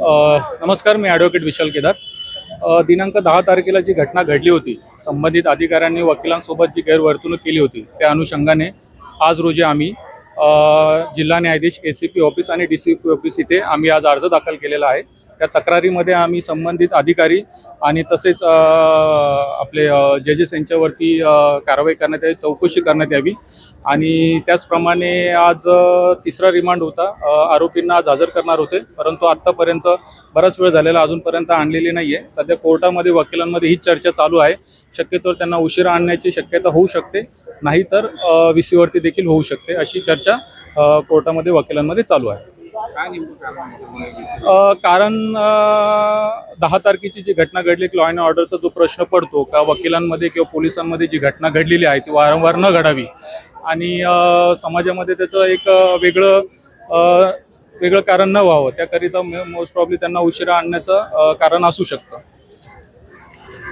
नमस्कार, मी ॲडव्होकेट विशाल केदार. दिनांक 10 तारखेला जी घटना घडली होती, संबंधित अधिकाऱ्यांनी वकिलांसोबत जी गैरवर्तणूक केली होती, त्या अनुषंगाने आज रोजी आम्ही जिल्हा न्यायाधीश ACP ऑफिस आणि DCP ऑफिस इथे आम्ही आज अर्ज दाखल केलेला आहे. त्या तक्रारीमध्ये आम्ही संबंधित अधिकारी आणि तसेच आपले जजेस यांच्यावरती कारवाई करण्यात यावी, चौकशी करण्यात यावी आणि त्याचप्रमाणे आज तिसरा रिमांड होता. आरोपींना आज हजर करणार होते, परंतु आत्तापर्यंत बराच वेळ झालेला अजूनपर्यंत आणलेली नाही आहे. सध्या कोर्टामध्ये वकिलांमध्ये ही चर्चा चालू आहे. शक्यतो त्यांना उशिरा आणण्याची शक्यता होऊ शकते, नाहीतर VC वरती देखील होऊ शकते, अशी चर्चा कोर्टामध्ये वकिलांमध्ये चालू आहे. कारण 10 तारखेची जी घटना घडली, लॉ अँड ऑर्डरचा जो प्रश्न पडतो का वकिलांमध्ये किंवा पोलिसांमध्ये जी घटना घडलेली आहे ती वारंवार न घडावी आणि समाजामध्ये त्याचं एक वेगळं कारण न व्हावं, त्याकरिता मोस्ट प्रॉब्ली त्यांना उशिरा आणण्याचं कारण असू शकतं.